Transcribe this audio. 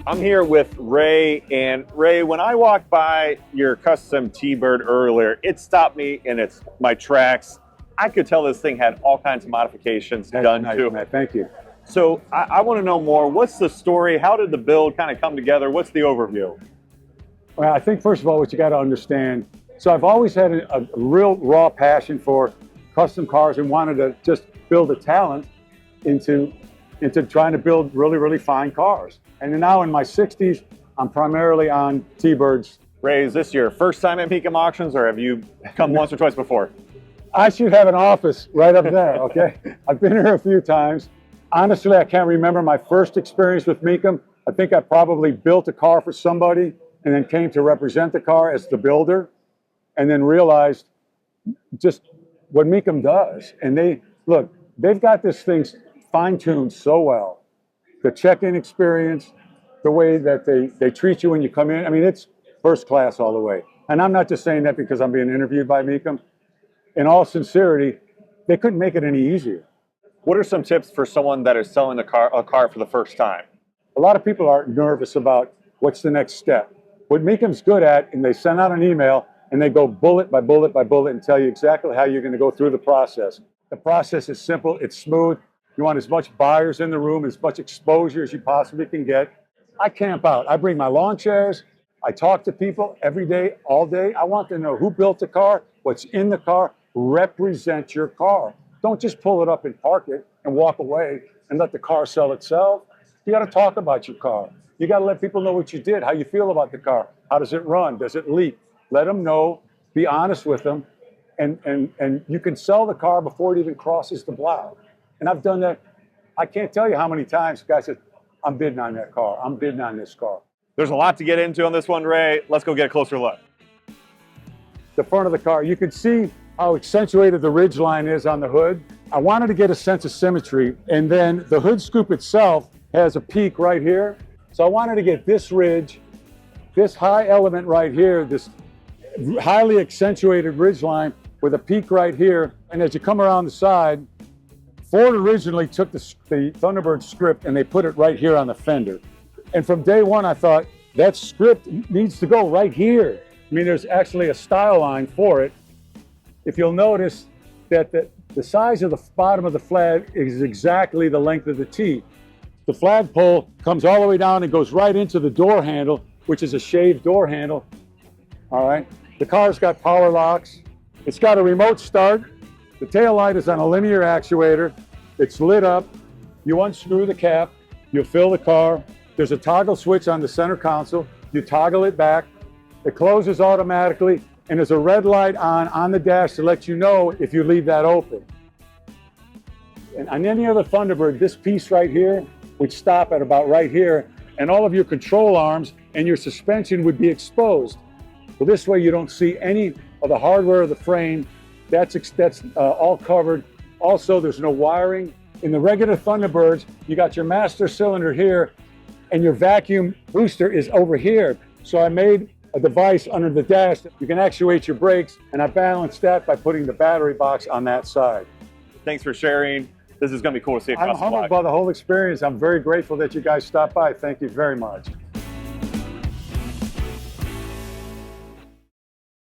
I'm here with Ray, and Ray, when I walked by your custom T-Bird earlier, it stopped me in my tracks. I could tell this thing had all kinds of modifications done to it. Thank you. So I want to know more. What's the story? How did the build kind of come together? What's the overview? Well, I think first of all, what you got to understand, so I've always had a real raw passion for custom cars and wanted to just build a talent into trying to build really, really fine cars. And now in my 60s, I'm primarily on T-Birds. Ray, is this your first time at Mecum Auctions, or have you come once or twice before? I should have an office right up there, okay? I've been here a few times. Honestly, I can't remember my first experience with Mecum. I think I probably built a car for somebody and then came to represent the car as the builder, and then realized just what Mecum does. And they've got this thing fine-tuned so well. The check-in experience, the way that they treat you when you come in, I mean, it's first class all the way. And I'm not just saying that because I'm being interviewed by Mecum. In all sincerity, they couldn't make it any easier. What are some tips for someone that is selling a car for the first time? A lot of people are nervous about what's the next step. What Mecum's good at, and they send out an email and they go bullet by bullet by bullet and tell you exactly how you're going to go through the process. The process is simple, it's smooth. You want as much buyers in the room, as much exposure as you possibly can get. I camp out. I bring my lawn chairs. I talk to people every day, all day. I want to know who built the car, what's in the car. Represent your car. Don't just pull it up and park it and walk away and let the car sell itself. You got to talk about your car. You got to let people know what you did, how you feel about the car. How does it run? Does it leak? Let them know. Be honest with them. And you can sell the car before it even crosses the block. And I've done that. I can't tell you how many times guys said, I'm bidding on that car. I'm bidding on this car. There's a lot to get into on this one, Ray. Let's go get a closer look. The front of the car, you can see how accentuated the ridge line is on the hood. I wanted to get a sense of symmetry, and then the hood scoop itself has a peak right here. So I wanted to get this ridge, this high element right here, this highly accentuated ridge line with a peak right here. And as you come around the side, Ford originally took the Thunderbird script and they put it right here on the fender. And from day one, I thought that script needs to go right here. I mean, there's actually a style line for it. If you'll notice that the size of the bottom of the flag is exactly the length of the T. The flagpole comes all the way down and goes right into the door handle, which is a shaved door handle. All right. The car's got power locks. It's got a remote start. The tail light is on a linear actuator. It's lit up. You unscrew the cap. You fill the car. There's a toggle switch on the center console. You toggle it back. It closes automatically. And there's a red light on the dash to let you know if you leave that open. And on any other Thunderbird, this piece right here would stop at about right here, and all of your control arms and your suspension would be exposed. So this way you don't see any of the hardware of the frame. That's all covered. Also, there's no wiring. In the regular Thunderbirds, you got your master cylinder here, and your vacuum booster is over here. So I made a device under the dash that you can actuate your brakes, and I balanced that by putting the battery box on that side. Thanks for sharing. This is going to be cool to see across the block. I'm humbled by the whole experience. I'm very grateful that you guys stopped by. Thank you very much.